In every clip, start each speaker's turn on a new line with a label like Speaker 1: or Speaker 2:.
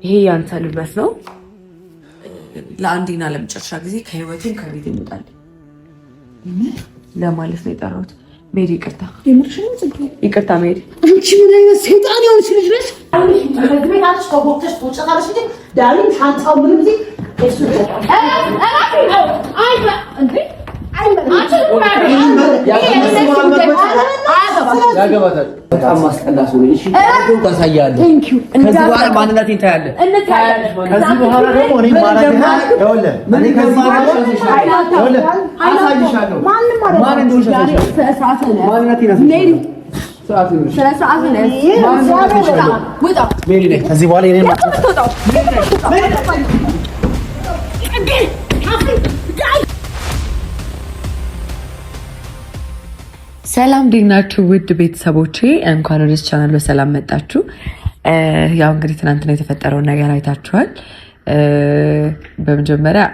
Speaker 1: ይሄ ያንተ ልበት ነው። ለአንዴና ለመጨረሻ ጊዜ ከህይወቴም ከቤት ይወጣል ለማለት ነው የጠራሁት። ሜሪ ይቅርታ፣ ይቅርታ ሜሪ።
Speaker 2: አንቺ ምን አይነት ሰይጣን የሆንሽ ልጅ ነሽ? ቤታችሁ ከቦክተሽ ተወጫታለሽ እንዴ? ዳሪም ሻንጣው ምንም ጊዜ እሱ
Speaker 3: በጣም ማስጠላ ሰው ነሽ። ታሳያለህ። ከዚህ በኋላ ማንነቴን ታያለህ። ከዚህ በኋላ ደግሞ እኔ ማራገና እኔ ከዚህ በኋላ አሳይሻለሁ። ማን እንደሆነ ከዚህ በኋላ እኔ
Speaker 1: ሰላም ዲናችሁ ውድ ቤተሰቦቼ፣ እንኳን ወደ ቻናል በሰላም መጣችሁ። ያው እንግዲህ ትናንትና የተፈጠረውን ነገር አይታችኋል። በመጀመሪያ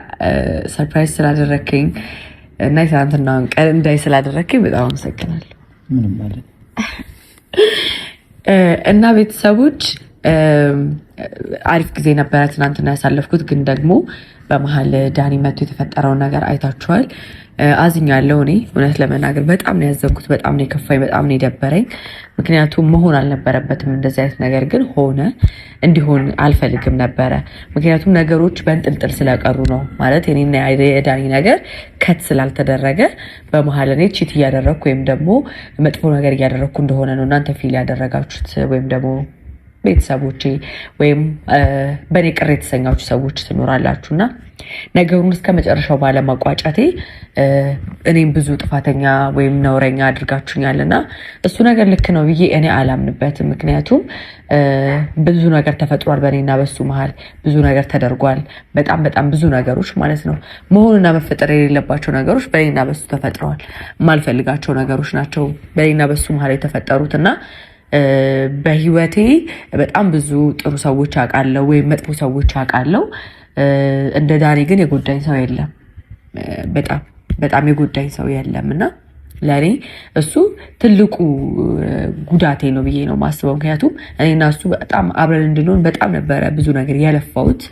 Speaker 1: ሰርፕራይዝ ስላደረከኝ እና የትናንትናውን ቀን እንዳይ ስላደረከኝ በጣም አመሰግናለሁ።
Speaker 3: ምንም ማለት
Speaker 1: እና ቤተሰቦች አሪፍ ጊዜ ነበረ ትናንትና ያሳለፍኩት፣ ግን ደግሞ በመሀል ዳኒ መጥቶ የተፈጠረውን ነገር አይታችኋል። አዝኛለሁ። እኔ እውነት ለመናገር በጣም ነው ያዘንኩት፣ በጣም ነው የከፋኝ፣ በጣም ነው የደበረኝ። ምክንያቱም መሆን አልነበረበትም እንደዚህ አይነት ነገር፣ ግን ሆነ። እንዲሆን አልፈልግም ነበረ። ምክንያቱም ነገሮች በእንጥልጥል ስለቀሩ ነው ማለት የኔና የዳኒ ነገር ከት ስላልተደረገ በመሀል እኔ ቺት እያደረግኩ ወይም ደግሞ መጥፎ ነገር እያደረግኩ እንደሆነ ነው እናንተ ፊል ያደረጋችሁት ወይም ደግሞ ቤተሰቦቼ ወይም በእኔ ቅር የተሰኛችሁ ሰዎች ትኖራላችሁና ነገሩን እስከ መጨረሻው ባለማቋጫቴ እኔም ብዙ ጥፋተኛ ወይም ነውረኛ አድርጋችሁኛልና እሱ ነገር ልክ ነው ብዬ እኔ አላምንበትም። ምክንያቱም ብዙ ነገር ተፈጥሯል በእኔና በሱ መሀል፣ ብዙ ነገር ተደርጓል። በጣም ብዙ ነገሮች ማለት ነው መሆንና መፈጠር የሌለባቸው ነገሮች በእኔና በሱ ተፈጥረዋል። የማልፈልጋቸው ነገሮች ናቸው በእኔና በሱ መሀል የተፈጠሩትና በህይወቴ በጣም ብዙ ጥሩ ሰዎች አውቃለሁ ወይም መጥፎ ሰዎች አውቃለሁ። እንደ ዳኒ ግን የጎዳኝ ሰው የለም። በጣም የጎዳኝ ሰው የለም እና ለእኔ እሱ ትልቁ ጉዳቴ ነው ብዬ ነው ማስበው። ምክንያቱም እኔና እሱ በጣም አብረን እንድንሆን በጣም ነበረ ብዙ ነገር ያለፋሁት፣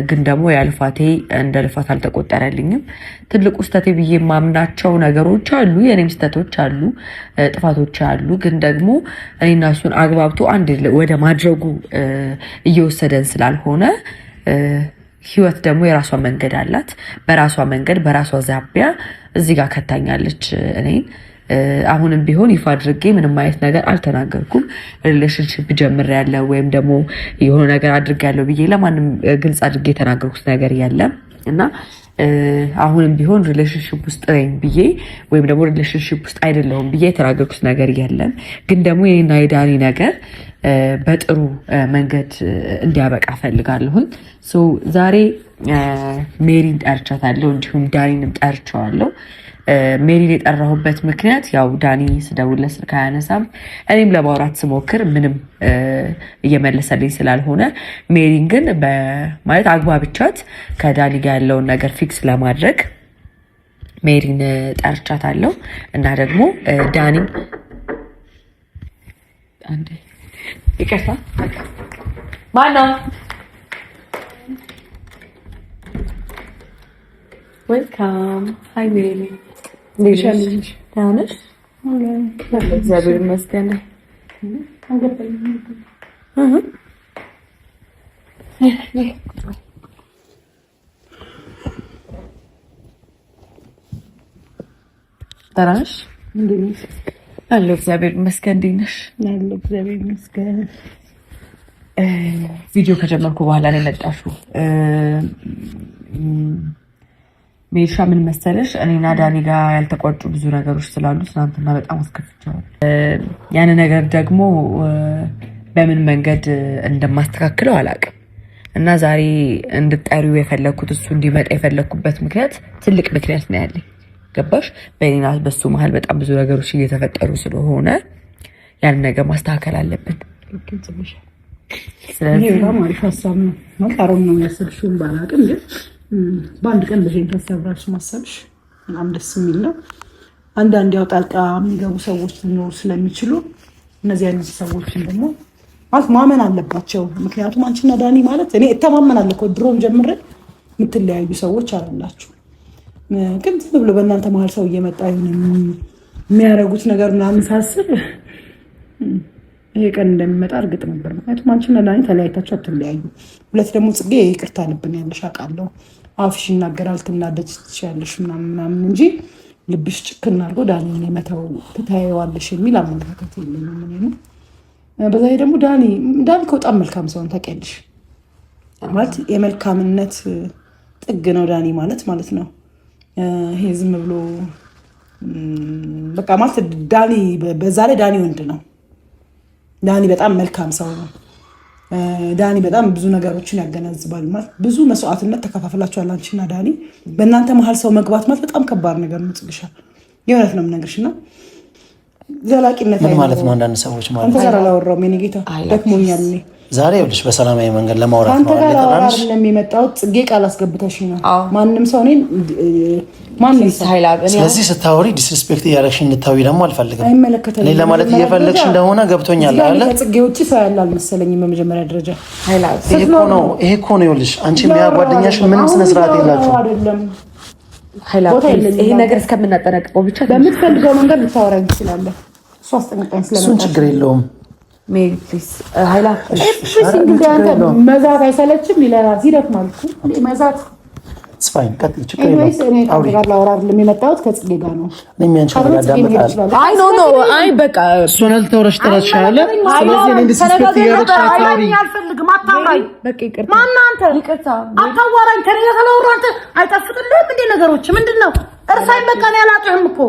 Speaker 1: ግን ደግሞ ያልፋቴ እንደ ልፋት አልተቆጠረልኝም። ትልቁ ስህተቴ ብዬ የማምናቸው ነገሮች አሉ፣ የኔም ስህተቶች አሉ፣ ጥፋቶች አሉ። ግን ደግሞ እኔና እሱን አግባብቶ አንድ ወደ ማድረጉ እየወሰደን ስላልሆነ ህይወት ደግሞ የራሷ መንገድ አላት። በራሷ መንገድ በራሷ ዛቢያ እዚህ ጋር ከታኛለች እኔን። አሁንም ቢሆን ይፋ አድርጌ ምንም አይነት ነገር አልተናገርኩም። ሪሌሽንሽፕ ጀምሬያለሁ ወይም ደግሞ የሆነ ነገር አድርጌያለሁ ብዬ ለማንም ግልጽ አድርጌ የተናገርኩት ነገር የለም እና አሁንም ቢሆን ሪሌሽንሽፕ ውስጥ ነኝ ብዬ ወይም ደግሞ ሪሌሽንሽፕ ውስጥ አይደለሁም ብዬ የተናገርኩት ነገር የለም። ግን ደግሞ የኔና የዳኒ ነገር በጥሩ መንገድ እንዲያበቃ ፈልጋለሁኝ። ዛሬ ሜሪን ጠርቻታለሁ፣ እንዲሁም ዳኒንም ጠርቸዋለሁ። ሜሪን የጠራሁበት ምክንያት ያው ዳኒ ስደውልለት ስልክ አያነሳም፣ እኔም ለማውራት ስሞክር ምንም እየመለሰልኝ ስላልሆነ ሜሪን ግን ማለት አግባብቻት ከዳኒ ጋር ያለውን ነገር ፊክስ ለማድረግ ሜሪን ጠርቻታለሁ እና ደግሞ ዳኒ አንዴ ይቅርታ ማነው? ዌልካም ሃይ ሜሪ። ደህና ነሽ? እግዚአብሔር ይመስገን። ደህና ነሽ? አለሁ እግዚአብሔር ይመስገን። እንዴት ነሽ?
Speaker 2: አለሁ እግዚአብሔር ይመስገን።
Speaker 1: ቪዲዮ ከጀመርኩ በኋላ ነው የመጣሽው። ሜርሻ ምን መሰለሽ፣ እኔና ዳኒ ጋር ያልተቋጩ ብዙ ነገሮች ስላሉ ትናንትና በጣም አስከፍቻለሁ። ያን ነገር ደግሞ በምን መንገድ እንደማስተካክለው አላውቅም እና ዛሬ እንድጠሪው የፈለግኩት እሱ እንዲመጣ የፈለግኩበት ምክንያት ትልቅ ምክንያት ነው ያለኝ። ገባሽ? በእኔና በሱ መሀል በጣም ብዙ ነገሮች እየተፈጠሩ ስለሆነ ያን ነገር ማስተካከል አለብን።
Speaker 2: ስለዚህ በጣም አሪፍ ሀሳብ ነው። መቃረም ነው ያሰብሽውን ባላቅም ግን በአንድ ቀን በሄን ሀሳብ ራሱ ማሰብሽ በጣም ደስ የሚል ነው። አንዳንድ ያው ጣልቃ የሚገቡ ሰዎች ሊኖሩ ስለሚችሉ እነዚህ አይነት ሰዎችን ደግሞ ማለት ማመን አለባቸው። ምክንያቱም አንቺና ዳኒ ማለት እኔ እተማመናለሁ እኮ ድሮም ጀምሬ የምትለያዩ ሰዎች አይደላችሁ። ግን ዝም ብሎ በእናንተ መሀል ሰው እየመጣ የሚያደርጉት ነገር ምናምን ሳስብ ይሄ ቀን እንደሚመጣ እርግጥ ነበር። ምክንያቱም አንቺና ዳኒ ተለያይታችሁ አትለያዩ። ሁለት ደግሞ ጽጌ ይቅርታ ልብን ያለሽ አውቃለሁ። አፍሽ ይናገራል፣ ትናደጅ ትችያለሽ ምናምን እንጂ ልብሽ ጭክና አድርጎ ዳኒን የመተው ትታየዋለሽ የሚል አመለካከት የለኝም። በዛ ላይ ደግሞ ዳኒ በጣም መልካም ሰውን ታውቂያለሽ። ማለት የመልካምነት ጥግ ነው ዳኒ ማለት ነው። ይሄ ዝም ብሎ በቃ ማለት ዳኒ በዛ ላይ ዳኒ ወንድ ነው። ዳኒ በጣም መልካም ሰው ነው። ዳኒ በጣም ብዙ ነገሮችን ያገናዝባል። ማለት ብዙ መስዋዕትነት ተከፋፍላችኋል አንቺና ዳኒ። በእናንተ መሀል ሰው መግባት ማለት በጣም ከባድ ነገር ነው። ጽግሻ የእውነት ነው የምነግርሽና ዘላቂነት
Speaker 3: ምን ማለት ነው? አንዳንድ ሰዎች ማለት
Speaker 2: አንተ ጋር አላወራሁም የእኔ ጌታ ደክሞኛል። እኔ
Speaker 3: ዛሬ ይኸውልሽ በሰላማዊ መንገድ ለማውራት ነው።
Speaker 2: አንተ ጋር አወራር ለሚመጣው ጽጌ ቃል አስገብተሽ ነው። ማንም ሰው እኔን ማንም ሳይላብ
Speaker 3: ስለዚህ ስታወሪ ዲስሪስፔክት እያደረግሽ እንድታዊ ደግሞ አልፈልግም።
Speaker 2: አይመለከተኝም።
Speaker 3: እኔ ለማለት እየፈለግሽ እንደሆነ ገብቶኛል አይደል?
Speaker 2: ጽጌ ውጪ ሰው ያለ አልመሰለኝም በመጀመሪያ ደረጃ።
Speaker 3: ይሄ እኮ ነው ይኸውልሽ አንቺ የሚያጓደኛሽ ምንም ስነ ስርዓት የላችሁ
Speaker 2: አይደለም።
Speaker 1: ይሄ ነገር እስከምናጠናቅቀው ብቻ
Speaker 2: በምትፈልገው መንገድ ልታወራኝ ትችላለህ። እሱ አስጠንቀቀኝ ስለመጣ
Speaker 3: እሱን ችግር የለውም።
Speaker 1: ሜሪ ፕሊዝ ሃይላ
Speaker 2: መዛት አይሰለችም ይለናል። ይደክማል እኮ መዛት
Speaker 3: ስፋይን ቀጥል ችግር የለውም።
Speaker 2: አውሪ ጋር ላወራ አይደለም የመጣሁት ከጽጌ ጋር ነው።
Speaker 3: እኔ ምን ቻለ ያዳምጣል።
Speaker 1: አይ ኖ አይ በቃ
Speaker 3: እሱን አልተወረሽ ተረሻለ። ስለዚህ እኔ ዲስሪስፔክት እያደረግሽ አታውሪ።
Speaker 2: አልፈልግም። አታውራኝ
Speaker 1: በቃ ይቅርታ።
Speaker 2: ማን አንተ? ይቅርታ አታዋራኝ። ከኔ ጋር ካላወራህ አንተ አይጠፍጥልህም እንዴ ነገሮች? ምንድነው? እርሳኝ በቃ እኔ አላውቅህም እኮ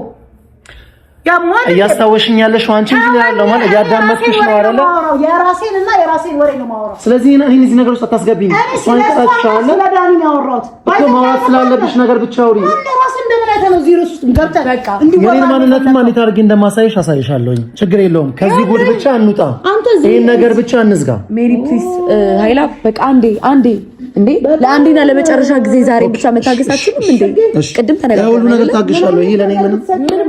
Speaker 3: እያስታወሽኝ ያለሽ አንቺ እንጂ ያለው ማለት ያዳመጥኩሽ ነው አይደለ?
Speaker 2: የራሴንና የራሴን ወሬ ነው የማወራው።
Speaker 3: ስለዚህ እኔ እዚህ ነገር ውስጥ አታስገቢኝ። እሷን ተጣጣሻለ
Speaker 2: ስለዳኒ ነው ያወራሁት።
Speaker 3: እኮ ማውራት ስላለብሽ ነገር ብቻ አውሪ።
Speaker 2: ራስ እንደምን አይተህ ነው ዜሮ ውስጥ ገብተህ በቃ
Speaker 3: የኔን ማንነት እንዴት አድርጌ እንደማሳይሽ አሳይሻለሁኝ። ችግር የለውም። ከዚህ ጉድ ብቻ እንውጣ። ይሄን ነገር ብቻ እንዝጋ።
Speaker 1: ሜሪ ፕሊዝ ሃይላ በቃ አንዴ እንዴ ለአንዴና ለመጨረሻ ጊዜ ዛሬ ብቻ መታገሳችንም እንዴ ቅድም ተነጋግረን
Speaker 3: ሁሉ ነገር ታግሻለሁ። ይሄ ለኔ ምንም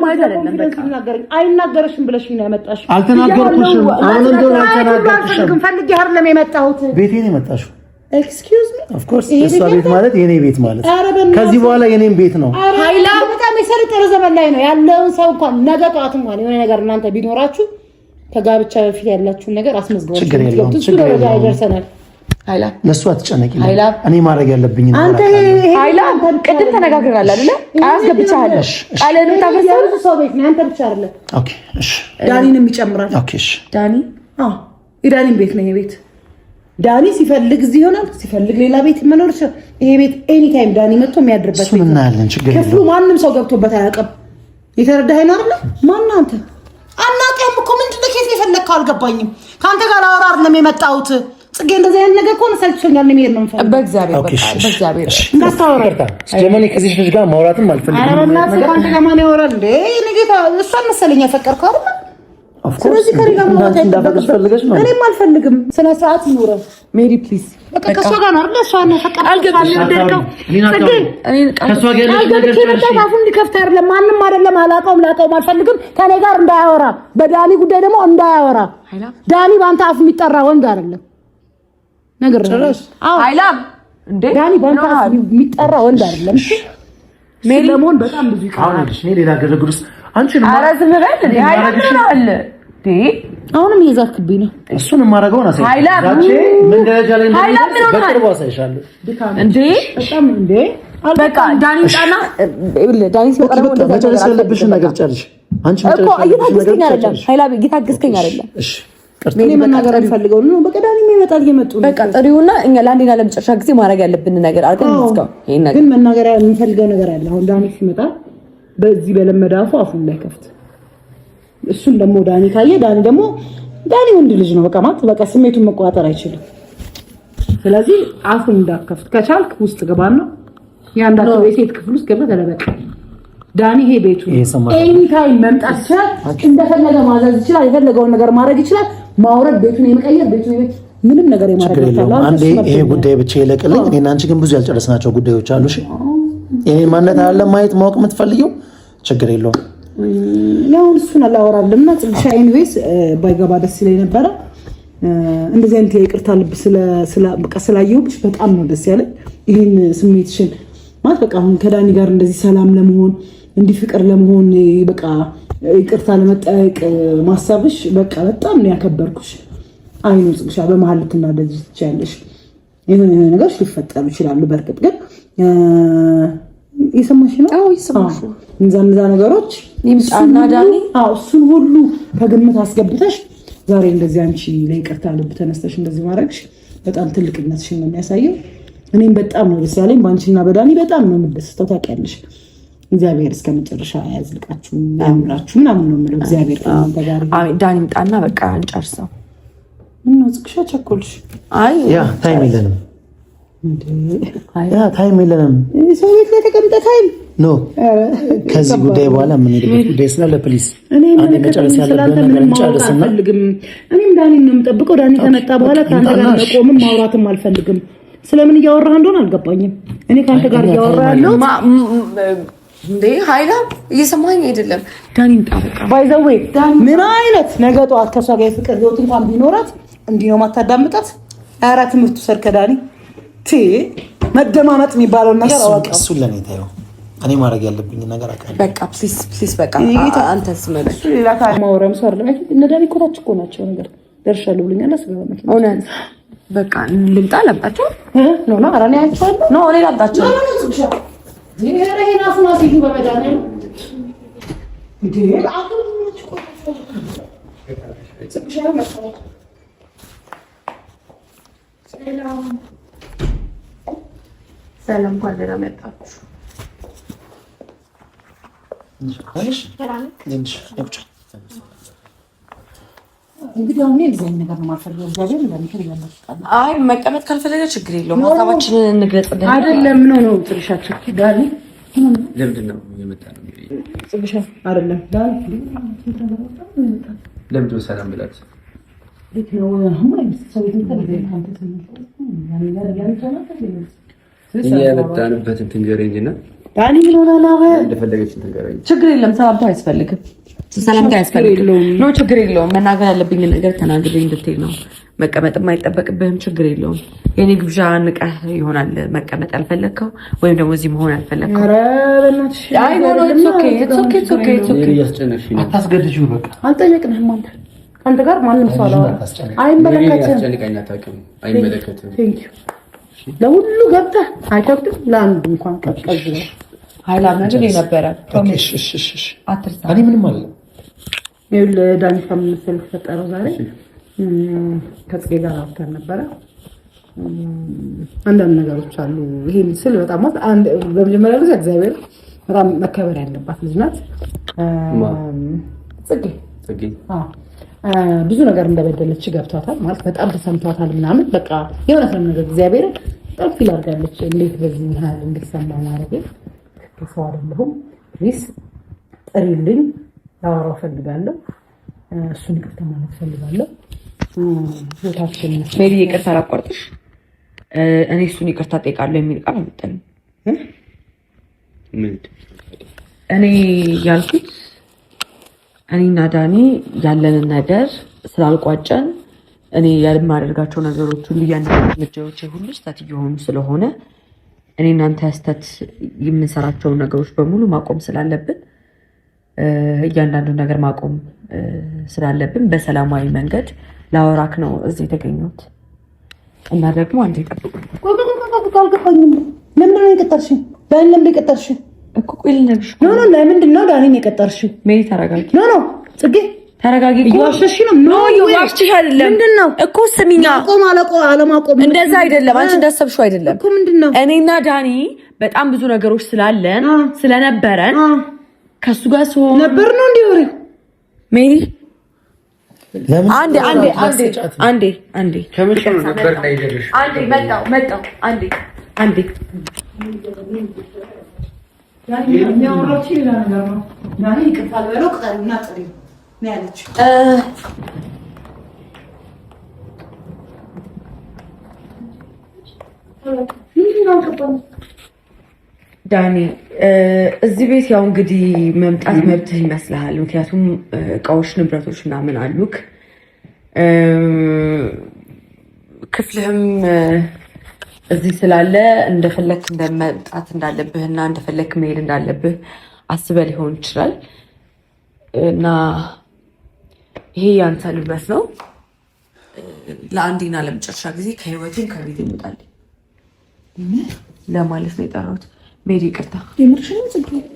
Speaker 2: ማለት አይደለም። በቃ አይናገርሽም ብለሽ ነው ያመጣሽ።
Speaker 3: አልተናገርኩሽም። አሁን እንደው አልተናገርኩሽም።
Speaker 2: ፈልጌ አይደለም የመጣሁት።
Speaker 3: ቤቴ ነው የመጣሽው።
Speaker 2: ኤክስኪውዝ ሚ
Speaker 3: ኦፍ ኮርስ እሷ ቤት ማለት የኔ ቤት ማለት ከዚህ በኋላ የኔም ቤት ነው።
Speaker 2: ሃይላ በጣም የሰለጠነ ዘመን ላይ ነው ያለውን ሰው እንኳን ነገ ጠዋት እንኳን የሆነ ነገር እናንተ ቢኖራችሁ ከጋብቻ በፊት ያላችሁን ነገር አስመዝግባችሁ
Speaker 3: ችግር የለውም። ችግር የለውም።
Speaker 1: ሃይላ
Speaker 3: ለሱ አትጨነቂ። እኔ ማድረግ ያለብኝ ነው።
Speaker 2: አንተ
Speaker 1: ሃይላ ቅድም ተነጋግረናል አይደለ? አስገብቻለሁ። ቃልን ታፈሰው
Speaker 2: ሰው ቤት ነው አንተ ብቻ አይደለም።
Speaker 3: ኦኬ እሺ።
Speaker 2: ዳኒንም ይጨምራል።
Speaker 3: ኦኬ እሺ።
Speaker 2: ዳኒ የዳኒን ቤት ነው የቤት ዳኒ ሲፈልግ እዚህ ይሆናል፣ ሲፈልግ ሌላ ቤት መኖር ይችላል። ይሄ ቤት ኤኒ ታይም ዳኒ መጥቶ የሚያድርበት ቤት
Speaker 3: ነው።
Speaker 2: ክፍሉ ማንም ሰው ገብቶበት አያውቅም። የተረዳኸኝ አይደል? ማን አንተ? አናውቅም እኮ ምንድን ነው ከየት የፈለግከው አልገባኝም። ከአንተ ጋር ላወራ አይደለም የመጣሁት። ጽጌ እንደዚህ አይነት ነገር ከሆነ ሰልችቶኛል። ነው የሚሄድ ነው የምፈልገው።
Speaker 1: በእግዚአብሔር
Speaker 3: እንዳታወራኝ ጀመኔ ከዚህ ልጅ ጋር ማውራትም አልፈልግም።
Speaker 2: ኧረ በእናትህ ከአንተ ጋር ማን ያወራል እንዴ? እኔ ጌታ እሷን መሰለኝ ያፈቀርከው አይደል? ስለዚህ ከእኔ ጋር ማውራት
Speaker 3: እንዳፈቀርሽ ነው።
Speaker 2: እኔም አልፈልግም። ስነ ስርዓት ይኑረው።
Speaker 1: ሜሪ ፕሊዝ
Speaker 2: በቃ ከእሷ ጋር ነው አይደል? እሷን ያፈቀርከው
Speaker 1: አልገባኝም።
Speaker 3: ከእሷ ጋር ያለሽ ነገር
Speaker 2: ጨርሽ። አፉን እንዲከፍት አይደለም ማንም አይደለም። ላውቀውም አልፈልግም። ከእኔ ጋር እንዳያወራ፣ በዳኒ ጉዳይ ደግሞ እንዳያወራ። ዳኒ በአንተ አፍ የሚጠራ ወንድ አይደለም። ነገር ጨረሽ?
Speaker 1: ሃይላ እንዴ
Speaker 2: ዳኒ በአንተ አፍ የሚጠራ ወንድ አይደለም። ሜሪ ለሞን በጣም ብዙ ይቀራል።
Speaker 3: እኔ ሌላ ግርግር ውስጥ አንቺን
Speaker 1: ዝም በል እንዴ ሃይላ ምን አለ እንዴ?
Speaker 2: አሁንም እየዛክብኝ ነው።
Speaker 3: እሱን የማደርገው ነው።
Speaker 1: ሃይላ
Speaker 3: ምን ደረጃ ላይ
Speaker 1: ሃይላ ምን ሆነ
Speaker 3: በቅርቡ አሳይሻለሁ
Speaker 1: እንዴ?
Speaker 2: በጣም እንዴ
Speaker 1: በቃ ዳኒ ጣና
Speaker 2: ዳኒ ሲቀርብ
Speaker 3: መጨረስ ያለብሽን ነገር ጨርሽ። አንቺ
Speaker 1: እኮ እየታገስከኝ አይደለም ሃይላ፣ እየታገስከኝ አይደለም።
Speaker 3: እሺ
Speaker 2: እኔ መናገር አልፈልገው ነው። በቃ ዳኒ ይመጣል፣ እየመጡ ነው።
Speaker 1: በቃ ጥሪውና እኛ ለአንዴና ለመጨረሻ ጊዜ ማድረግ ያለብን ነገር አድርገን እንስጋው። ይሄን ነገር
Speaker 2: ግን መናገር የምፈልገው ነገር አለ። አሁን ዳኒ ሲመጣ በዚህ በለመደ አፉን ላይ ከፍት። እሱን ደግሞ ዳኒ ካየ ዳኒ ወንድ ልጅ ነው። በቃ ስሜቱን መቆጣጠር አይችልም። ስለዚህ አፉን እንዳከፍት ከቻልክ ውስጥ ገባና ያንዳቸው የሴት ክፍል ውስጥ ገብተህ ተደበቅ። ዳኒ ይሄ ቤቱ ኤኒ ታይም መምጣት ይችላል። እንደፈለገ ማዘዝ ይችላል። የፈለገውን ነገር ማድረግ ይችላል። ማውረድ፣ ቤቱን የመቀየር፣ ምንም ነገር የማድረግ ይችላል።
Speaker 3: አንዴ ይሄ ጉዳይ ብቻ ይለቅልኝ። እኔና አንቺ ግን ብዙ ያልጨረስናቸው ጉዳዮች አሉ። እሺ ይሄ ማንነት አለ ማየት ማወቅ የምትፈልጊው ችግር የለውም።
Speaker 2: ነው እሱን አላወራልምና ጽግሻ ኤኒዌይስ ባይገባ ደስ ይለኝ ነበረ። እንደዚህ አይነት ይቅርታ ልብ በቃ ስላየሁብሽ በጣም ነው ደስ ያለኝ። ይሄን ስሜትሽን ማለት በቃ አሁን ከዳኒ ጋር እንደዚህ ሰላም ለመሆን እንዲህ ፍቅር ለመሆን በቃ ይቅርታ ለመጠያየቅ ማሰብሽ በቃ በጣም ነው ያከበርኩሽ። አይኑ ጽግሻ በመሀል ልትናደጂ ትችያለሽ። የሆነ ነገሮች ሊፈጠሩ ይችላሉ። በእርግጥ ግን የሰማሽ ነው?
Speaker 1: አዎ ይሰማሽ።
Speaker 2: እነዛ ነገሮች
Speaker 1: ይምጣና ዳኒ
Speaker 2: እሱን ሁሉ ከግምት አስገብተሽ ዛሬ እንደዚህ አንቺ ለይቅርታ ልብ ተነስተሽ እንደዚህ ማድረግሽ በጣም ትልቅነትሽን ነው የሚያሳየው። እኔም በጣም ነው ደስ ያለኝ በአንቺና በዳኒ በጣም ነው የምደስተው። ታውቂያለሽ እግዚአብሔር እስከ መጨረሻ ያዝልቃችሁ ያምራችሁ ምናምን ነው የምለው። እግዚአብሔር
Speaker 1: ዳኒ ይምጣና በቃ እንጨርሰው።
Speaker 2: ምነው ጽግሻ ቸኮልሽ?
Speaker 3: አይ ያ ታይም የለንም ታይም የለንም።
Speaker 2: ሰው ቤት ላይ ተቀምጠህ ታይም
Speaker 3: ኖ ከዚህ ጉዳይ በኋላ ምን ሄድበት ጉዳይ ስላለ ፕሊዝ አንዴ መጨረስ ያለብን ነገር እንጨርስና
Speaker 2: እኔም ዳኒን ነው የምጠብቀው። ዳኒ ከመጣ በኋላ ከአንተ ጋር መቆምም ማውራትም አልፈልግም። ስለምን እያወራህ እንደሆነ አልገባኝም። እኔ ከአንተ ጋር እያወራህ ያለው
Speaker 1: እንዴ ኃይላ እየሰማኝ አይደለም። ዳኒ ይምጣ በቃ
Speaker 2: ባይዘዌ ምን አይነት ነገ ጠዋት ከሷ ጋር የፍቅር ህይወት እንኳን ቢኖራት እንዲህ ነው ማታዳምጣት። ኧረ ትምህርቱ ሰር ከዳኒ መደማመጥ የሚባለውን ነገር አዋቂ
Speaker 3: እሱ ለኔ ታየው። እኔ ማድረግ ያለብኝ ነገር አውቃለሁ።
Speaker 1: በቃ ፕሊዝ በቃ አንተ ስመለስ
Speaker 2: ሌላ ማውራም ሰር እነ ዳኒ እኮ ናቸው እኮ ናቸው ነገር ደርሻለሁ ብለኛል። አስገባመት
Speaker 1: እውነት በቃ ልምጣ ለምጣቸው
Speaker 2: ኖ ኖ አራኔ አይቻለሁ
Speaker 1: ኖ እኔ ላምጣቸው ሰላም እንኳን ደህና መጣችሁ።
Speaker 2: እንግዲህ አሁን እንደዚህ ነገር ነው ማፈልገው። እግዚአብሔር እንደምትል ያመጣል።
Speaker 1: አይ መቀመጥ ካልፈለገ ችግር የለውም። ሀሳባችንን እንግለጽልን።
Speaker 2: አይደለም ነው ጥርሻችሁ ዳኒ
Speaker 3: ለምንድን ነው የመጣነው?
Speaker 2: ጥርሻ አይደለም ዳኒ
Speaker 3: ለምንድን ነው ሰላም ብላት
Speaker 2: ልክ ነው አሁን ሰው ይተንተን ካንተ
Speaker 3: የመጣንበትን ትንገረኝና
Speaker 2: ዳኒ ምን ሆነ ነው
Speaker 3: እንደፈለገች ትንገረኝ።
Speaker 1: ችግር የለም። ሰላምታ አያስፈልግም። ሰላምታ አያስፈልግም። ነው ችግር የለውም። መናገር ያለብኝ ነገር ተናግሬ እንድትሄድ ነው። መቀመጥም አይጠበቅብህም። ችግር የለውም። የኔ ግብዣ ንቀህ ይሆናል መቀመጥ ያልፈለግከው ወይም ደግሞ እዚህ መሆን ያልፈለግከው።
Speaker 2: ኧረ በእናትሽ
Speaker 1: አይ ኖ ኢትስ ኦኬ
Speaker 3: እያስጨነቅሽ ነው። አታስገድጂው። በቃ
Speaker 2: አልጠየቅንህም። አንተ ጋር ማንም ሰው አላወራም። አይመለከትም። ለሁሉ ገብተህ አይከብድም። ለአንድ እንኳን ቀዝቀዝ ነው።
Speaker 1: ኃይላ ነገር የነበረ አትርሳ።
Speaker 3: እኔ ምንም አለ
Speaker 2: ይኸውልህ ዳኒ ከምንስል ተፈጠረው ዛሬ ከጽጌ ጋር አውርተን ነበረ። አንዳንድ ነገሮች አሉ። ይሄ ምስል በጣም በመጀመሪያ ጊዜ እግዚአብሔር በጣም መከበር ያለባት ልጅ ናት ጽጌ። ብዙ ነገር እንደበደለች ገብቷታል ማለት በጣም ተሰምቷታል ምናምን በቃ የሆነ ነገር እግዚአብሔር በጣም ፊል አድርጋለች። እንዴት በዚህ ያህል እንድትሰማ ማድረግ ሰው አይደለሁም። ፕሊስ ጥሪልኝ፣ ላወራው ፈልጋለሁ። እሱን ይቅርታ ማለት ፈልጋለሁ። ቦታችን
Speaker 1: ሜሪ ይቅርታ አላቋርጥሽ። እኔ እሱን ይቅርታ ጠይቃለሁ የሚል ቃል አልመጣልኝ። እኔ ያልኩት እኔና ዳኒ ያለንን ነገር ስላልቋጨን እኔ የማደርጋቸው ነገሮች ሁሉ እያንዳንዱ እርምጃዎች ሁሉ ስህተት እየሆኑ ስለሆነ እኔ እናንተ ስህተት የምንሰራቸውን ነገሮች በሙሉ ማቆም ስላለብን እያንዳንዱ ነገር ማቆም ስላለብን በሰላማዊ መንገድ ላወራክ ነው እዚህ የተገኘሁት እና ደግሞ አንተ ይጠብቁኝ።
Speaker 2: አልገባኝም። ለምንድን ነው የቀጠርሽኝ? ዳኒ ለምንድን ነው የቀጠርሽኝ?
Speaker 1: እኮ ቆይ ልነግርሽ
Speaker 2: ኖ ለምንድን ነው ዳኒን የቀጠርሽኝ?
Speaker 1: ሜሪ ተረጋጊ።
Speaker 2: ኖ ጽጌ
Speaker 1: ተረጋጊ።
Speaker 2: እየዋሸሽ ነው።
Speaker 1: ኖ እየዋሸሽ አይደለም። ምንድን ነው እኮ ስሚኛ፣ አለማቆም እንደዛ አይደለም። አንቺ እንዳሰብሽው አይደለም
Speaker 2: እኮ። ምንድን ነው
Speaker 1: እኔና ዳኒ በጣም ብዙ ነገሮች ስላለን ስለነበረን ከሱ ጋር
Speaker 2: ነበር ነው እንዴ ወሬ
Speaker 1: ሜሪ አንዴ
Speaker 3: ከመቼም ነበር ላይ ደረሽ።
Speaker 1: አንዴ መጣው አንዴ
Speaker 2: የሚያወራች ሌላ ነገር ነው። ዳኒ ይቅርታ በለው ቅጠልና ጥሪ ነው ያለችው።
Speaker 1: ዳኒ እዚህ ቤት ያው እንግዲህ መምጣት መብትህ ይመስልሃል። ምክንያቱም እቃዎች፣ ንብረቶች ምናምን አሉክ። ክፍልህም እዚህ ስላለ እንደፈለክ እንደመጣት እንዳለብህና እንደፈለክ መሄድ እንዳለብህ አስበህ ሊሆን ይችላል እና ይሄ ያንተ ንብረት ነው። ለአንዴና ለመጨረሻ ጊዜ ከህይወቴን ከቤት ይወጣል ለማለት ነው የጠራሁት። ሜሪ ይቅርታ፣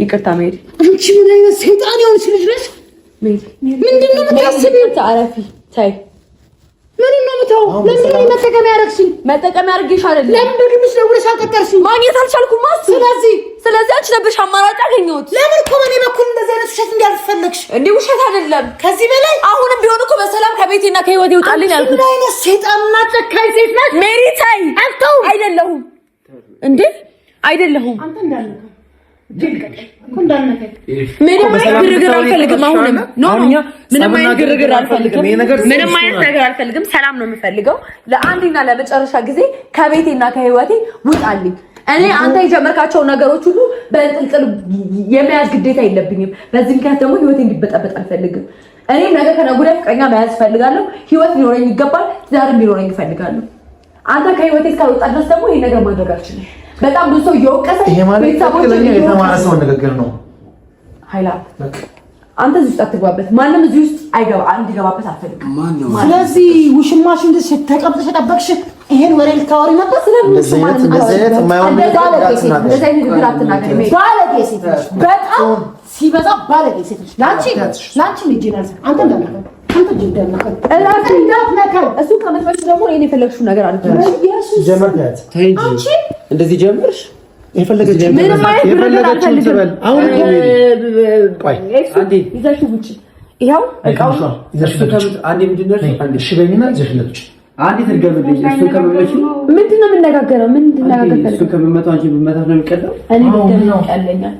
Speaker 1: ይቅርታ ሜሪ።
Speaker 2: አንቺ ምን አይነት ሰይጣን የሆንሽ ልጅ ነሽ? ምንድን ነው የምታስቢው?
Speaker 1: አረፊ ታይ።
Speaker 2: ምንድን ነው የምታው? ለምንድን ነው መጠቀሚያ ያደረግሽኝ?
Speaker 1: መጠቀሚያ አድርጌሽ አይደለም።
Speaker 2: ለምንድን ነው ደውለሽ አልቀጠርሽኝ?
Speaker 1: ማግኘት አልቻልኩም። ስለዚህ አንቺ ነበርሽ አማራጭ ያገኘሁት።
Speaker 2: ለምን እኮ በእኔ በኩል እንደዚህ አይነት ውሸት እንዲያልፈለግሽ?
Speaker 1: እንዴ ውሸት አይደለም ከዚህ
Speaker 2: በላይ
Speaker 1: አሁንም ቢሆን እኮ በሰላም ከቤቴና ከህይወቴ ይውጣልኝ አልኩት።
Speaker 2: ምን አይነት ሰይጣንና ጨካኝ ሴት ነሽ
Speaker 1: ሜሪ? ታይ አይደለሁም እንዴ አይደለሁም።
Speaker 2: አንተ እንዳልነካ እንዳልነካ
Speaker 1: ምንም አይነት ግርግር አልፈልግም። አሁንም ምንም አይነት ግርግር አልፈልግም። ምንም አይነት ነገር አልፈልግም። ሰላም ነው የምፈልገው። ለአንዴና ለመጨረሻ ጊዜ ከቤቴና ከህይወቴ ውጣልኝ። እኔ አንተ የጀመርካቸው ነገሮች ሁሉ በእንጥልጥል የመያዝ ግዴታ የለብኝም። በዚህ ምክንያት ደግሞ ህይወቴ እንዲበጣበጥ አልፈልግም። እኔም ነገ ከነገ ወዲያ ፍቅረኛ መያዝ እፈልጋለሁ። ህይወት ሊኖረኝ ይገባል። ትዳር ሊኖረኝ እፈልጋለሁ። አንተ ከህይወቴ እስካልወጣ ድረስ ደግሞ ይሄን ነገር ማድረግ አልችልም። በጣም ብዙ ሰው እየወቀሰ ቤተሰቦች
Speaker 3: የተማረ ሰው ንግግር ነው።
Speaker 1: ኃይላ አንተ እዚህ ውስጥ አትገባበት። ማንም እዚህ ውስጥ እንዲገባበት አልፈልግም።
Speaker 2: ስለዚህ ውሽማሽ እንደዚህ ተቀብጠሽ ተጠበቅሽ ይሄን ወሬ ልታወሪ ነበር። ስለዚህ ባለጌ ሴት ነሽ፣ በጣም ሲበዛ ባለጌ ሴት ነሽ። ላንቺ ልጅ ነሽ አንተ እንዳልነካ
Speaker 1: እሱ ከመጥበሽ ደግሞ እኔ የፈለግሽው ነገር አድርገሽ
Speaker 3: እንደዚህ ጀምርሽ የፈለገች
Speaker 1: ምንም አይነት ግርግር አልፈልግም። አሁን ይዘሽው ውጪ። ይኸው እቃው
Speaker 3: አንዴ ምንድን ነው አንዴ ሽበኝና ይዘሽለች አንዴ ትርገብልኝ። እሱ ከመመለሽ
Speaker 1: ምንድን ነው የምንነጋገረው?
Speaker 3: እሱ ከመመጣው አንቺ ብመታት ነው የሚቀደው።
Speaker 1: እኔ ደም ይቀለኛል።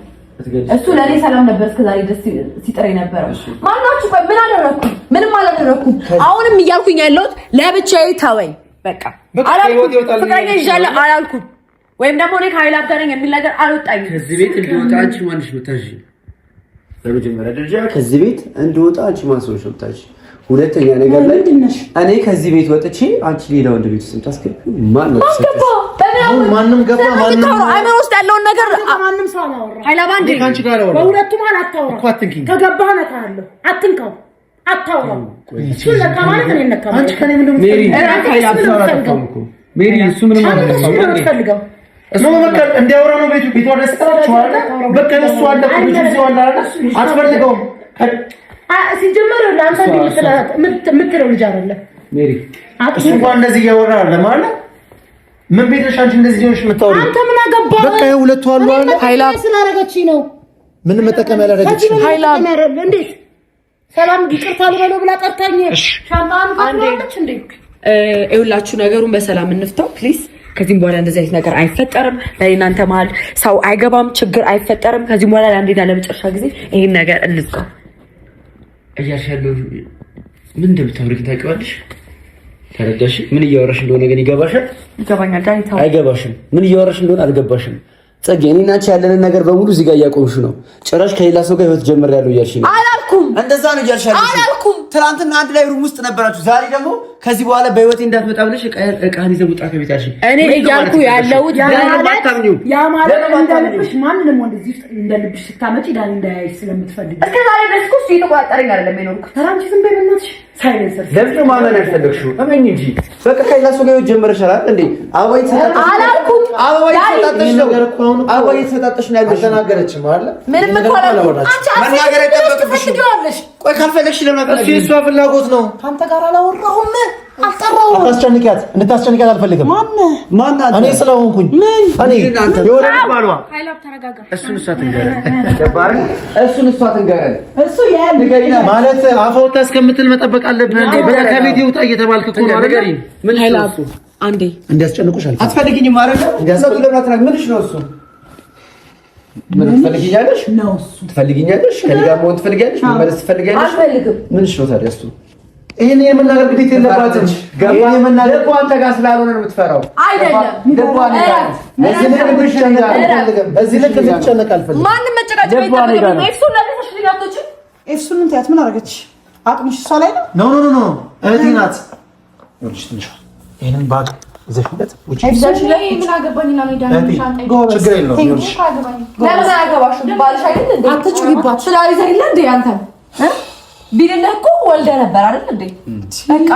Speaker 1: እሱ ለኔ ሰላም ነበር እስከዛሬ ድረስ ሲጥረኝ ነበር። ማናችሁ ቆይ ምን አደረኩ? ምንም አላደረኩም። አሁንም እያልኩኝ ያለሁት ለብቻዬ ተወኝ በቃ። ፍቅረኛ ይዣለሁ አላልኩም፣ ወይም ደግሞ እኔ ከኃይል አጋረኝ የሚል ነገር አልወጣኝም።
Speaker 3: ከዚህ ቤት እንድወጣ አንቺ ማንሽ መታሽ? በመጀመሪያ ደረጃ ከዚህ ቤት እንድወጣ አንቺ ማን ሰውሽ መታሽ? ሁለተኛ ነገር ላይ እኔ ከዚህ ቤት ወጥቼ አንቺ ሌላ ወንድ ቤት ውስጥ ታስገቢ ማን ነው? ማንም ገባ ማንም
Speaker 1: አይመን ውስጥ ያለውን ነገር
Speaker 2: ማንም ሰው አላወራ።
Speaker 1: ኃይላ ባንዴ
Speaker 3: ካንቺ ጋር አወራ።
Speaker 2: በሁለቱም አላታወራ እኮ አትንኪኝ። ከገባህ ነካለሁ። አትንካው፣ አታወራው። እሱ ለካ ማለት እኔ ነካ ማለት አንቺ ከኔ ምንድነው? ሜሪ ኃይላ አታወራም እኮ ሜሪ። እሱ ምንም ማለት ነው እሱ መከር እንዲያወራ ነው ቤቱ ቤቱ ወደ ሰጣችኋል። በቃ እሱ አለ ልጅ እዚህ አለ አትፈልገውም። ሲጀመር ለአንተ የምትለው ልጅ አይደለም ሜሪ። እሱ እንኳን እንደዚህ እያወራ አለ ማለት ምን ቤተሽ አንቺ እንደዚህ ሆነሽ የምታወሪ? አንተ ምን አገባህ? በቃ ሁለቱ አሉ አለ ኃይላ ስላደረገችኝ ነው። ምን መጠቀም ያላደረገችኝ ኃይላ እንዴት ሰላም ይቅርታ ልበለው ብላ ጠርታኝ ሻንጣን ካለች እንዴ? ይኸውላችሁ ነገሩን በሰላም እንፍታው ፕሊዝ። ከዚህም በኋላ እንደዚህ አይነት ነገር አይፈጠርም። ለእናንተ መሀል ሰው አይገባም፣ ችግር አይፈጠርም። ከዚህም በኋላ ለአንዴና ለመጨረሻ ጊዜ ይሄን ነገር እንዝጋው። እያሻለሁ ምን እንደምታወሪ ታውቂዋለሽ? ተረዳሽ? ምን እያወራሽ እንደሆነ ግን ይገባሻል? ይገባኛል። ዳኒ ታው አይገባሽም። ምን እያወራሽ እንደሆነ አልገባሽም። ጸጌ እኔና አንቺ ያለንን ነገር በሙሉ እዚህ ጋር እያቆምሽ ነው። ጭራሽ ከሌላ ሰው ጋር ህይወት ጀምሬያለሁ እያልሽ ነው። አላልኩም። እንደዛ ነው እያልሽ አላልኩም። ትናንትና አንድ ላይ ሩም ውስጥ ነበራችሁ። ዛሬ ደግሞ ከዚህ በኋላ በህይወቴ እንዳትመጣ ብለሽ እቃህን ይዘህ ውጣ ከቤታሽ። እኔ እያልኩ ያለሁት ያ ማለት እንዳልብሽ ማንንም ወንድ እዚህ ውስጥ እንደልብሽ ስታመጪ ዳኒ እንዳያይሽ ስለምትፈልጊ እስከ ዛሬ ድረስ እኮ እየተቆጣጠረኝ አይደለም የኖርኩት። ተራንቺ ዝም በይ በእናትሽ። ሳይለንሰር ለምን ማመን አልፈለግሽው? እመኝ እንጂ በቃ ከሌላ ሰው ጋር ጀምረሻል እንዴ? አባይ ተሰጣጣሽ አላልኩም። አባይ ተሰጣጣሽ ነው ነገር እኮ ነው። አባይ ተሰጣጣሽ ነው ያለሽ። ተናገረችም አይደል? ምንም እኮ አላልኩም። አንቺ መናገር አይጠበቅብሽም። ቆይ ካልፈለግሽ ለምን አቀረሽ? እሱ የሷ ፍላጎት ነው። ካንተ ጋር አላወራሁም። አልጠራሁም። አታስጨንቂያት። እንድታስጨንቂያት አልፈልግም። ማን እኔ ስለሆንኩኝ እኔ የወደ ባሏ ኃይላብ ተረጋጋ። እሱን እሷ ትንገረን ገባህ? እሱን እሷ ትንገረን። እሱ ያንገሪና ማለት አፈውታ እስከምትል መጠበቅ አለብህ እንዴ? በቃ ከቤት ይውጣ እየተባልክ እኮ ነው አይደል? ምን ኃይላብ አንዴ እንዲያስጨንቁሽ አትፈልጊኝም ማለት ነው? እንዲያስጨንቁ ለማትራክ ምንሽ ነው እሱ? ምን ትፈልጊኛለሽ? ነው እሱ ትፈልጊኛለሽ? ከኔ ጋር መሆን ትፈልጊያለሽ? መመለስ ትፈልጊያለሽ? አልፈልግም። ምንሽ ነው ታዲያ እሱ? ይሄን የመናገር ግዴታ የለባትም። ይሄን የመናገር እኮ አንተ ጋር ስላልሆነ ነው የምትፈራው። አይደለም ደጓ ነው። በዚህ ልክ እንድትጨነቅ አልፈልግም። በዚህ ልክ እንድትጨነቅ አልፈልግም። ማንም መጨቃጨቅ አይጠበቅም። ኤፍሱን ለምን ተሽልጋቶች ኤፍሱን እንት ያት ምን አደረገች? አቅምሽ እሷ ላይ ነው። ኖ
Speaker 4: እህቴ ናት። ይኸውልሽ ትንሽ ይሄንን ባግ ይዘሽለት ውጪ።
Speaker 5: ላይ ምን አገባኝና ነው ዳኒ ሻንጣ
Speaker 4: ችግር የለውም። ይኸውልሽ
Speaker 5: ለምን አያገባሽም? ባልሽ አይደል እንዴ? አትጩሂባት። ስለዚህ አይደል እንዴ አንተ ቢልልህ እኮ ወልደህ ነበር አይደል እንዴ? በቃ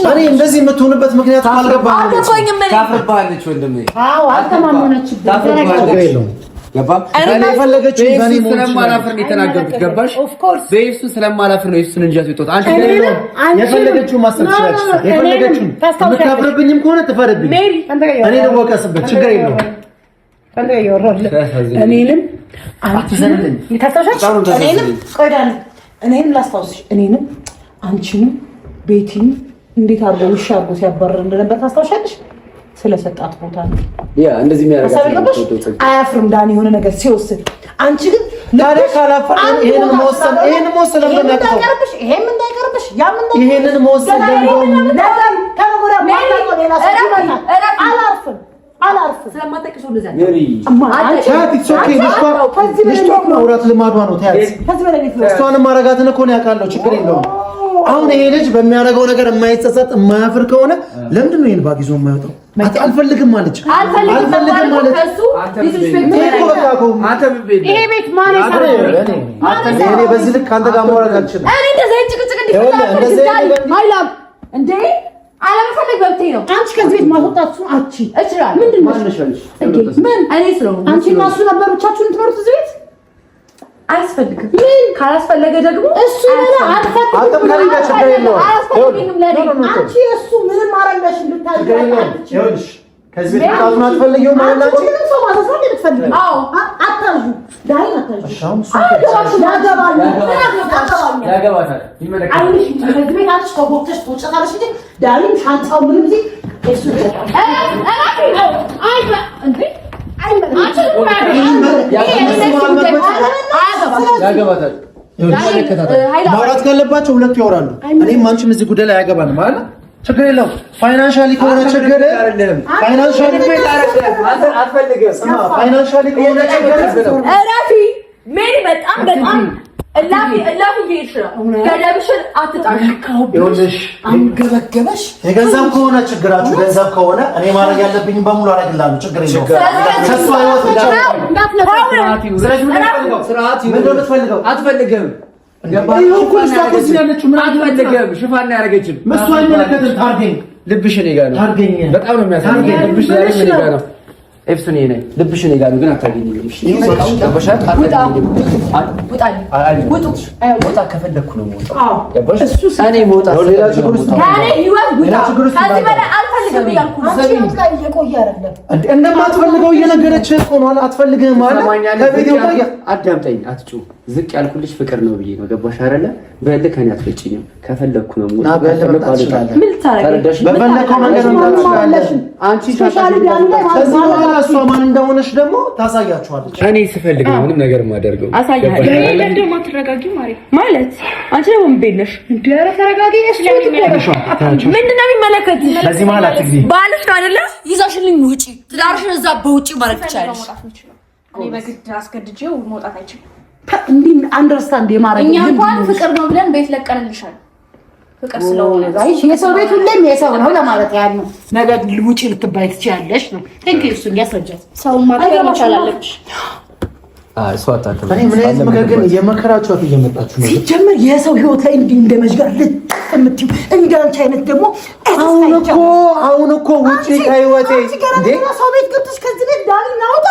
Speaker 4: እኔ እንደዚህ የምትሆንበት ምክንያት
Speaker 3: አልገባኝም። ታፍርብሃለች ወንድሜ።
Speaker 2: አዎ አልተማመነችም።
Speaker 4: የፈለገችው
Speaker 3: ስለማላፍር ነው የተናገርኩት። ገባሽ? በእሱ ስለማላፍር ነው እሱን እንጂ አትወጣው። አንቺ
Speaker 4: የፈለገችው ማሰብ ትችላለች። የፈለገችው የምታፍርብኝም ከሆነ ትፈርብኝ። እኔ ልወቀስበት ችግር የለውም።
Speaker 2: እኔንም ላስታውስሽ፣ እኔንም አንቺንም ቤቲንም እንዴት አድርገው ውሻ አድርጎ ሲያባረር እንደነበር ታስታውሻለሽ? ስለሰጣት ቦታ ነው
Speaker 3: ያ እንደዚህ የሚያደርጋት
Speaker 2: አያፍርም ዳኒ የሆነ ነገር ሲወስድ። አንቺ ግን
Speaker 4: ታዲያ ካላፈር ይሄንን መወሰን እንዳይቀርብሽ
Speaker 2: ይሄም እንዳይቀርብሽ ያም እንዳይቀርብሽ
Speaker 4: ይሄንን መወሰን
Speaker 2: አላርፍም
Speaker 5: ስለማጠቅሽ ወደ ዘንድ
Speaker 4: ማውራት ልማዷ ነው። እሷንም ማረጋትን እኮ ነው ያውቃለሁ። ችግር የለውም። አሁን ይሄ ልጅ በሚያደርገው ነገር የማይጸጸት የማያፍር ከሆነ ለምንድን ነው ይሄን ባግ ይዞ የማይወጣው? አልፈልግም ማለች
Speaker 5: አልፈልግም ማለት
Speaker 2: ይሄ ቤት ማለት
Speaker 4: እኔ በዚህ ልክ አንተ ጋር ማውራት አልችልም።
Speaker 5: እኔ እንደዚህ ጭቅጭቅ እንዴ አለመፈለግ መብቴ ነው። አንቺ ከዚህ ቤት ማስወጣት እችላለሁ። ምንድን ነው ምን እኔ ስለሆነ
Speaker 2: አንቺ እና እሱ ነበር ብቻችሁን ትኖሩት እዚህ ቤት?
Speaker 5: አያስፈልግም። ካላስፈለገ ደግሞ
Speaker 2: እሱ ለላ አልፈልግም። አንቺ እሱ ምንም አረጋሽ እንድታደርጋለሽ።
Speaker 4: ይኸውልሽ ከዚህ ቤት ታዝና አትፈልጊው ማለት ነው።
Speaker 2: አንቺ ሰው ማለት ነው የምትፈልጊው? አዎ አታዙ ዳይ አታዙ።
Speaker 3: ያገባታል ይመለከታል።
Speaker 2: አይሽ ከዚህ ቤት አንቺ ከቦክተሽ ተወጣጣለሽ እንጂ ዳይም ሻንጣው ምንም ጊዜ እሱ
Speaker 3: ያገባታል።
Speaker 4: ማውራት ካለባቸው ሁለቱ ያወራሉ። እኔም አንቺም እዚህ ጉዳይ ላይ አያገባንም ማለት ችግር የለውም። ፋይናንሻሊ ከሆነ ችግር ፋይናንሻሊ ከሆነ ችግር
Speaker 5: እረፊ ሜሪ። በጣም እላፊ ይሽራ ገደብሽን አትጣሽ።
Speaker 4: ይኸውልሽ አንገበገበሽ የገንዘብ ከሆነ ችግራችሁ ገንዘብ ከሆነ እኔ ማድረግ ያለብኝ በሙሉ አደርግልሃለሁ። ችግር የለውም። ተስፋ ህይወት
Speaker 3: እንዳትፈልገው አትፈልግም። ሽፋን ያደረገችም
Speaker 4: እሱ አይመለከትም። ታርገኝ
Speaker 3: ልብሽ እኔ ጋር ነው። በጣም ነው የሚያሳዝነው። ልብሽ ዛሬ እኔ ጋር ነው። ኤፍሱን ይሄ ልብሽ እኔ ጋር ነው፣ ግን አታገኝም። እሺ ተበሻት ወጣ ከፈለኩ ነው የምወጣው። ገባሽ? እኔ መውጣት ሌላ ችግር ውስጥ እንደማትፈልገው እየነገረች ሆኗል። አትፈልግህም ማለት ከቤት ይወጣ። አዳምጠኝ፣ አትጩህ። ዝቅ ያልኩልሽ ፍቅር ነው ብዬ ነው። ገባሽ አይደለ? በልክ እኔ አትፈጭኝም። ከፈለኩ ነው የምወጣው። በፈለከው መንገድ እንታለሽ። አንቺ ከዚህ በኋላ እሷ ማን እንደሆነች ደግሞ ታሳያችኋለች። እኔ ስፈልግ ነው ምንም ነገር የማደርገው።
Speaker 5: አሳያለሁ። ለምን አትረጋጊ ማለት አንቺ ነው ምንበልሽ? እንዴ ኧረ ተረጋጊ። ምንድን ነው የሚመለከትሽ?
Speaker 4: በዚህ መሀል አትግቢ።
Speaker 5: ባልሽ ነው አይደለ? ይዛሽልኝ ውጪ። ትዳርሽን እዛ በውጪ ማለት ትችያለሽ። እኔ በግድ አስገድጄው መውጣት አይችልም።
Speaker 2: እንዴ አንደርስታንድ የማረግ
Speaker 5: እኛ እንኳን ፍቅር ነው ብለን ቤት ለቀንልሻል። ፍቅር ስለሆነ
Speaker 2: አይሽ የሰው ቤት ሁሌም የሰው ነው ለማለት ያህል ነው። ነገ ውጪ ልትባይ ትችያለሽ ነው። ቴንክ ዩ እሱ እንዲያስረጃት
Speaker 5: ሰው ማከራ ይቻላልሽ።
Speaker 3: እሷ አታከም።
Speaker 4: እኔ ምን አይነት ምክር ግን እየመከራችኋት እየመጣችሁ ነው?
Speaker 2: ሲጀመር የሰው ህይወት ላይ እንዲህ እንደመሽጋር ልትምትዩ እንዳንቺ አይነት ደግሞ
Speaker 4: አሁን እኮ ውጪ ከህይወቴ
Speaker 2: እንዴ ሰው ቤት ገብተሽ ከዚህ ቤት ዳኒ እናውጣ።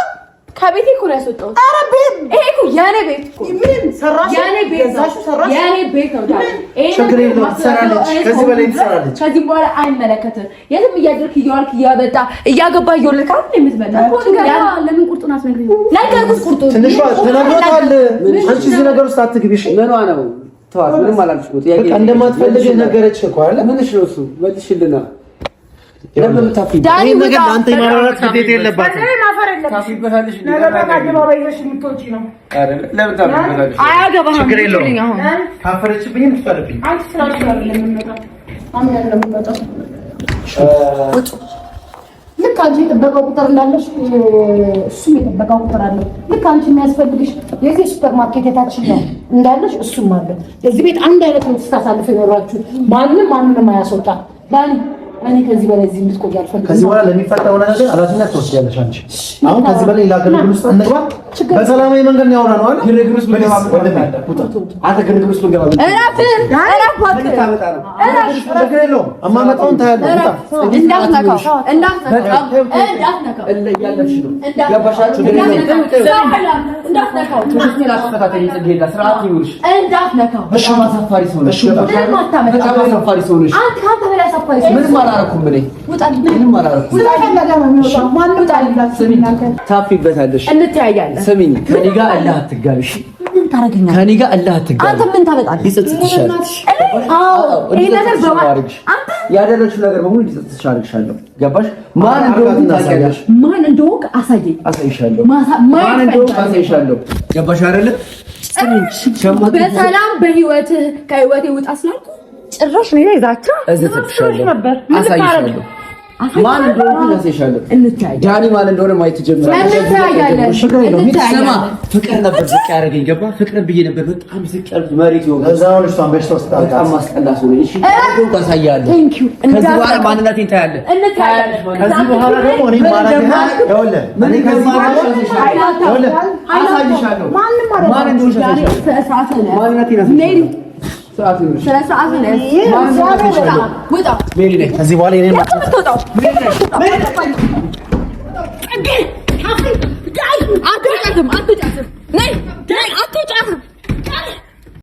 Speaker 5: ከቤቴ እኮ ነው ያስወጣሁት።
Speaker 2: ኧረ ቤት
Speaker 5: ይሄ እኮ የኔ ቤት እኮ
Speaker 2: ምን ሰራሽ?
Speaker 5: የኔ ቤት ነው የኔ ቤት ነው ዳኒ።
Speaker 4: ችግር የለውም ትሰራለች። ከዚህ በላይ ትሰራለች።
Speaker 5: ከዚህ በኋላ አይመለከትም። የትም እያደረክ እያዋልክ እያበጣ እያገባ እየወለድክ አይደል የምትመጣው? ለምን ቁርጡን አትነግሪኝ? ነገርኩሽ። ቁርጡን
Speaker 4: ትንሿ ተነግሮታል። አንቺ እዚህ ነገር ውስጥ አትግቢሽ።
Speaker 3: ምኗ ነው? ተዋት። ምንም አላልኩሽ እኮ ጥያቄ
Speaker 4: እንደማትፈልግ ነገረች እኮ አይደል?
Speaker 3: ምንሽ ነው እሱ? መልሽልና ለምን ታፊ
Speaker 4: ዳኒ ነገር አንተ የማራራት ግዴታ የለባትም።
Speaker 3: ታፊበታለሽ እንዴ?
Speaker 4: አያገባህም። ችግር የለውም። ካፈረችብኝ ትፈርብኝ።
Speaker 2: አንቺ ስላልሽ አይደለም የምንመጣው። አሁን ያለው የምንመጣው ውጡ። ምን ልክ አንቺ የጠበቀው ቁጥር እንዳለሽ እሱም የጠበቀው ቁጥር አለ። ልክ አንቺ የሚያስፈልግሽ የዚህ ሱፐር ማርኬት የታችን ነው እንዳለሽ እሱም አለ። እዚህ ቤት አንድ አይነት ነው ስታሳልፍ የኖራችሁ። ማንንም አያስወጣ ዳኒ እኔ ከዚህ በላይ እዚህ እንድትቆይ አልፈልግም።
Speaker 4: ከዚህ በኋላ ለሚፈጠረው ነገር ግን ኃላፊነት ትወስጃለሽ አንቺ። አሁን ከዚህ በላይ ላገለግል ውስጥ እንግባ። በሰላማዊ መንገድ ነው ያወራነው አይደል? ግርግር ውስጥ ልገባ አንተ ግርግር ውስጥ ልገባ ችግር የለውም። እማመጣውን ታያለህ።
Speaker 5: እንዳትነካው
Speaker 3: ታፊበታለሽ።
Speaker 5: እንተያያለን።
Speaker 3: ስሚኝ፣ ከእኔ ጋር አላህ አትጋቢሽ።
Speaker 5: ምን ታረጋኛለህ?
Speaker 3: ከእኔ ጋር አላህ አትጋቢ።
Speaker 5: አንተ ምን ታመጣለህ?
Speaker 3: ይጸጽትሻል።
Speaker 5: ይሄ ነገር አንተ
Speaker 3: ያደረግሽው ነገር በሙሉ ይጸጽትሻል አድርግሻለሁ። ገባሽ? ማን እንደሆነ ታውቂያለሽ።
Speaker 5: ማን እንደሆነ
Speaker 3: አሳይሻለሁ። ማን እንደሆነ አሳይሻለሁ። ገባሽ አይደለ?
Speaker 5: በሰላም በህይወትህ ከህይወቴ ውጣ ስላልኩ ጭራሽ ነው ይዛቻ
Speaker 3: እዘትብሻለሁ። አሳይሻለሁ ማን እንደሆነ አሳይሻለሁ። ዳኒ ማን እንደሆነ ማየት ጀምራለሁ። ስማ፣ ፍቅር ነበር ዝቅ ያደረገኝ። ገባ? ፍቅር ብዬ ነበር በጣም ዝቅ ያልኩት መሬት ይወጋ
Speaker 4: እዛው ልጅ ታምበሽ ተወስታ
Speaker 3: በጣም ማስጠላስ ነው። እሺ ታሳያለህ። ከዚህ በኋላ ማንነቴን ታያለህ።
Speaker 4: ከዚህ በኋላ ደግሞ እኔ ማራገና ይኸውልህ እኔ ከዚህ በኋላ አሳይሻለሁ። ማን እንደሆነ አሳይሻለሁ። ማንነቴን አሳይሻለሁ። ከዚህ በኋላ እኔ
Speaker 5: አትጫትም